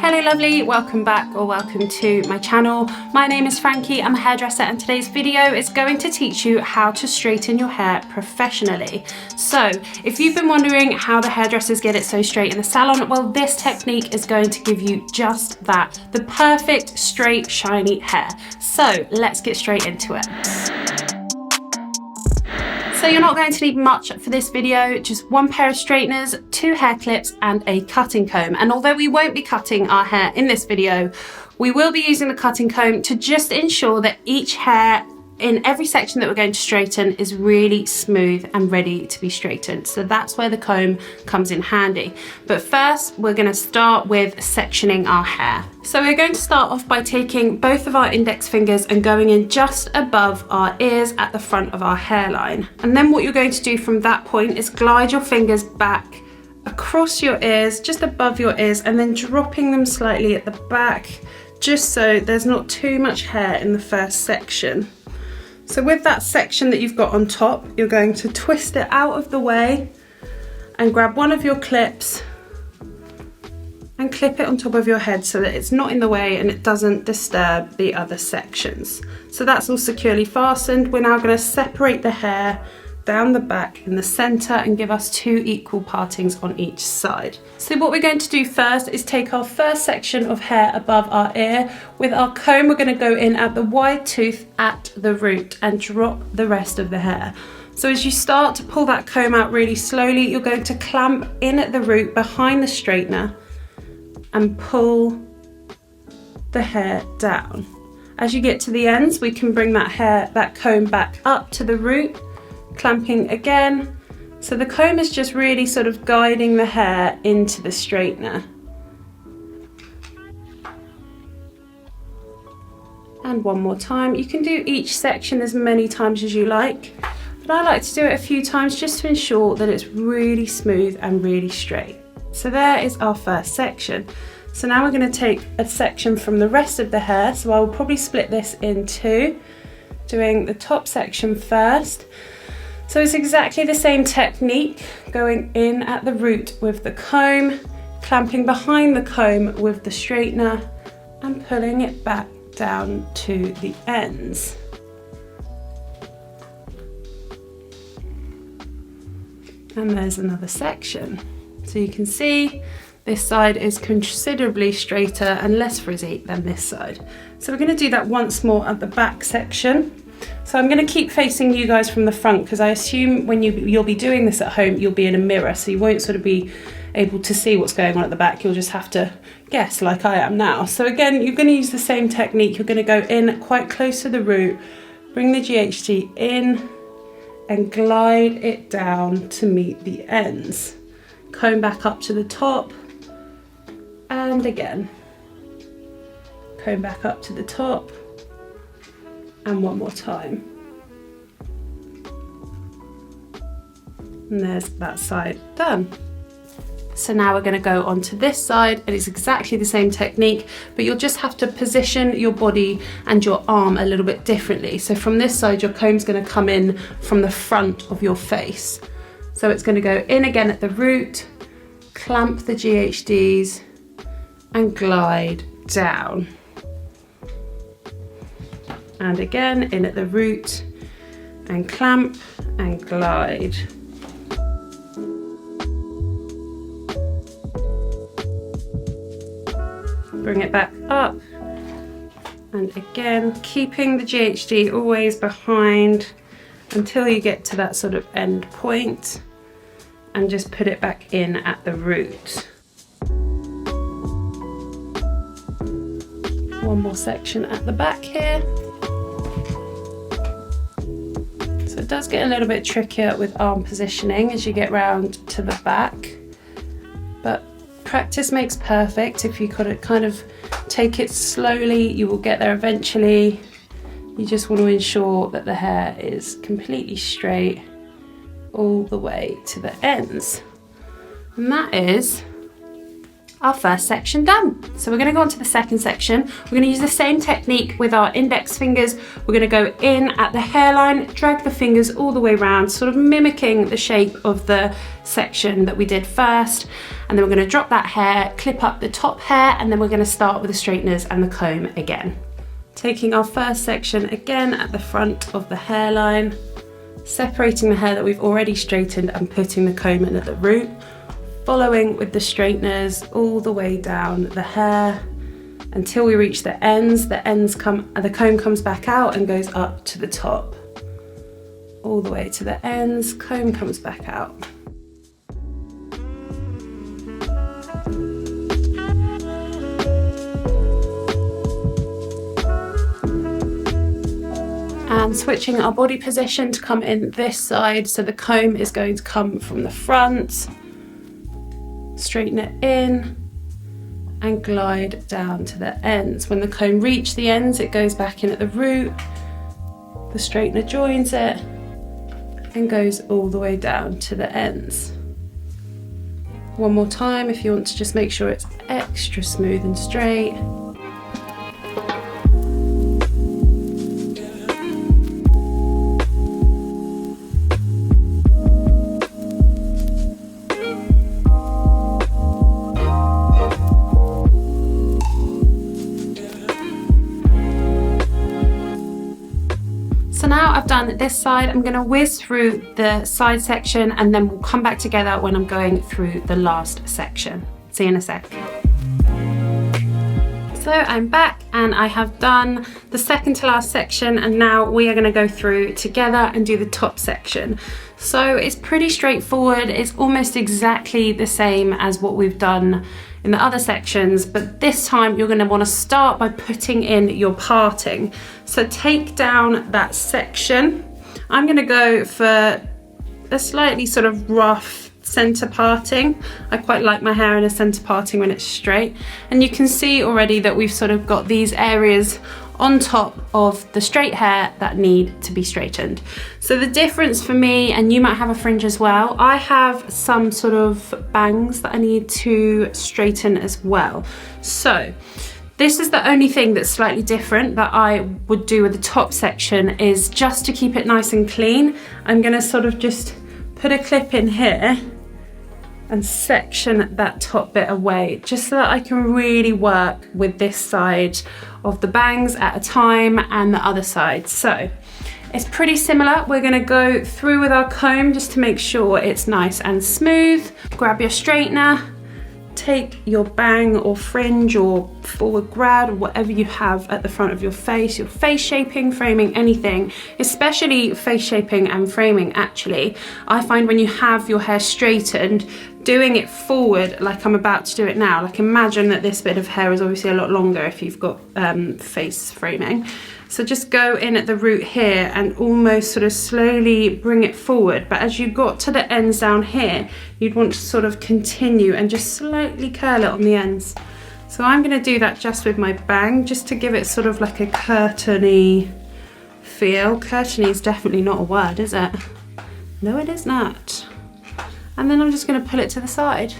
Hello lovely, welcome back or welcome to my channel. My name is Frankie, I'm a hairdresser, and today's video is going to teach you how to straighten your hair professionally. So if you've been wondering how the hairdressers get it so straight in the salon, well, this technique is going to give you just that, the perfect straight shiny hair. So let's get straight into it. So you're not going to need much for this video, just one pair of straighteners, 2 hair clips and a cutting comb. And although we won't be cutting our hair in this video, we will be using the cutting comb to just ensure that each hair in every section that we're going to straighten is really smooth and ready to be straightened. So that's where the comb comes in handy. But first, we're going to start with sectioning our hair. So we're going to start off by taking both of our index fingers and going in just above our ears at the front of our hairline. And then what you're going to do from that point is glide your fingers back across your ears, just above your ears, and then dropping them slightly at the back, just so there's not too much hair in the first section. So with that section that you've got on top, you're going to twist it out of the way and grab one of your clips and clip it on top of your head so that it's not in the way and it doesn't disturb the other sections. So that's all securely fastened. We're now going to separate the hair down the back in the center and give us 2 equal partings on each side. So what we're going to do first is take our first section of hair above our ear. With our comb, we're going to go in at the wide tooth at the root and drop the rest of the hair. So as you start to pull that comb out really slowly, you're going to clamp in at the root behind the straightener and pull the hair down. As you get to the ends, we can bring that comb back up to the root, clamping again. So the comb is just really sort of guiding the hair into the straightener. And one more time. You can do each section as many times as you like, but I like to do it a few times just to ensure that it's really smooth and really straight. So there is our first section. So now we're going to take a section from the rest of the hair. So I will probably split this in 2, doing the top section first. So it's exactly the same technique, going in at the root with the comb, clamping behind the comb with the straightener and pulling it back down to the ends. And there's another section. So you can see this side is considerably straighter and less frizzy than this side. So we're going to do that once more at the back section. So I'm going to keep facing you guys from the front because I assume when you'll be doing this at home, you'll be in a mirror, so you won't sort of be able to see what's going on at the back. You'll just have to guess like I am now. So again, you're going to use the same technique. You're going to go in quite close to the root, bring the GHD in and glide it down to meet the ends. Comb back up to the top and again. Comb back up to the top. And one more time. And there's that side done. So now we're going to go on to this side, and it's exactly the same technique, but you'll just have to position your body and your arm a little bit differently. So from this side, your comb's going to come in from the front of your face. So it's going to go in again at the root, clamp the GHDs and glide down. And again, in at the root and clamp and glide. Bring it back up. And again, keeping the GHD always behind until you get to that sort of end point and just put it back in at the root. One more section at the back here. So it does get a little bit trickier with arm positioning as you get round to the back, but practice makes perfect. If you could kind of take it slowly, you will get there eventually. You just want to ensure that the hair is completely straight all the way to the ends. And that is our first section done. So we're going to go on to the second section. We're going to use the same technique with our index fingers. We're going to go in at the hairline, drag the fingers all the way around, sort of mimicking the shape of the section that we did first. And then we're going to drop that hair, clip up the top hair, and then we're going to start with the straighteners and the comb again. Taking our first section again at the front of the hairline, separating the hair that we've already straightened and putting the comb in at the root. Following with the straighteners all the way down the hair until we reach the ends. The comb comes back out and goes up to the top. All the way to the ends, comb comes back out. And switching our body position to come in this side, so the comb is going to come from the front. Straighten it in and glide down to the ends. When the comb reaches the ends, it goes back in at the root. The straightener joins it and goes all the way down to the ends. One more time if you want to just make sure it's extra smooth and straight. So now I've done this side, I'm going to whiz through the side section and then we'll come back together when I'm going through the last section. See you in a sec. So I'm back and I have done the second to last section, and now we are going to go through together and do the top section. So it's pretty straightforward. It's almost exactly the same as what we've done in the other sections, but this time you're going to want to start by putting in your parting. So take down that section. I'm going to go for a slightly sort of rough center parting. I quite like my hair in a center parting when it's straight, and you can see already that we've sort of got these areas on top of the straight hair that need to be straightened. So the difference for me, and you might have a fringe as well, I have some sort of bangs that I need to straighten as well. So this is the only thing that's slightly different that I would do with the top section, is just to keep it nice and clean. I'm gonna sort of just put a clip in here and section that top bit away, just so that I can really work with this side of the bangs at a time and the other side. So it's pretty similar. We're gonna go through with our comb just to make sure it's nice and smooth. Grab your straightener, take your bang or fringe or forward grad or whatever you have at the front of your face shaping, framing, anything, especially face shaping and framing. Actually, I find when you have your hair straightened, doing it forward like I'm about to do it now, like imagine that this bit of hair is obviously a lot longer if you've got face framing. So just go in at the root here and almost sort of slowly bring it forward. But as you got to the ends down here, you'd want to sort of continue and just slightly curl it on the ends. So I'm going to do that just with my bang, just to give it sort of like a curtainy feel. Curtainy is definitely not a word, is it? No, it is not. And then I'm just going to pull it to the side.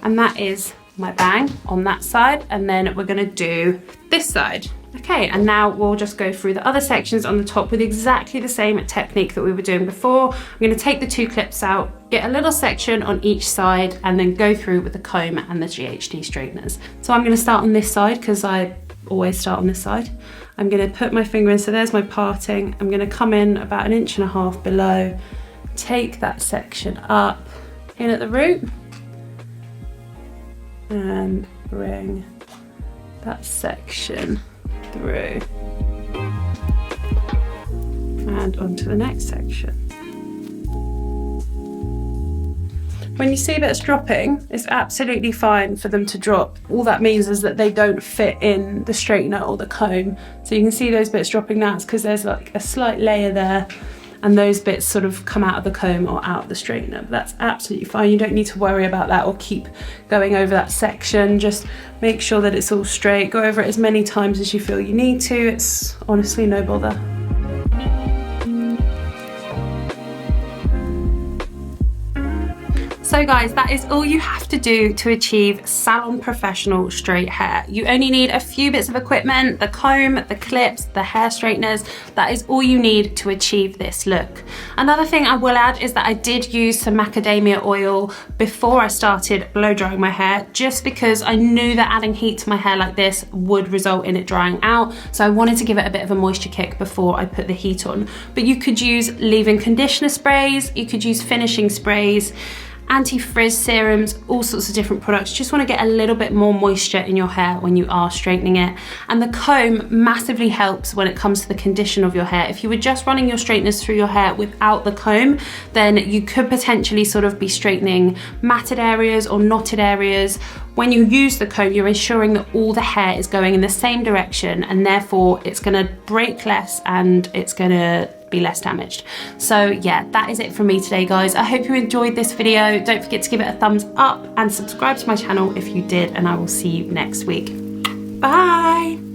And that is my bang on that side. And then we're going to do this side. Okay, and now we'll just go through the other sections on the top with exactly the same technique that we were doing before. I'm going to take the two clips out, get a little section on each side, and then go through with the comb and the GHD straighteners. So I'm going to start on this side because I always start on this side. I'm going to put my finger in, so there's my parting. I'm going to come in about 1.5 inches below, take that section up, in at the root, and bring that section through and onto the next section. When you see bits dropping, it's absolutely fine for them to drop. All that means is that they don't fit in the straightener or the comb. So you can see those bits dropping now, it's because there's like a slight layer there, and those bits sort of come out of the comb or out of the straightener. But that's absolutely fine. You don't need to worry about that or keep going over that section. Just make sure that it's all straight. Go over it as many times as you feel you need to. It's honestly no bother. So guys, that is all you have to do to achieve salon professional straight hair. You only need a few bits of equipment, the comb, the clips, the hair straighteners. That is all you need to achieve this look. Another thing I will add is that I did use some macadamia oil before I started blow drying my hair, just because I knew that adding heat to my hair like this would result in it drying out. So I wanted to give it a bit of a moisture kick before I put the heat on. But you could use leave-in conditioner sprays, you could use finishing sprays, anti-frizz serums, all sorts of different products. Just want to get a little bit more moisture in your hair when you are straightening it. And the comb massively helps when it comes to the condition of your hair. If you were just running your straighteners through your hair without the comb, then you could potentially sort of be straightening matted areas or knotted areas. When you use the comb, you're ensuring that all the hair is going in the same direction, and therefore it's going to break less and it's going to be less damaged. So yeah, that is it from me today, guys. I hope you enjoyed this video. Don't forget to give it a thumbs up and subscribe to my channel if you did, and I will see you next week. Bye.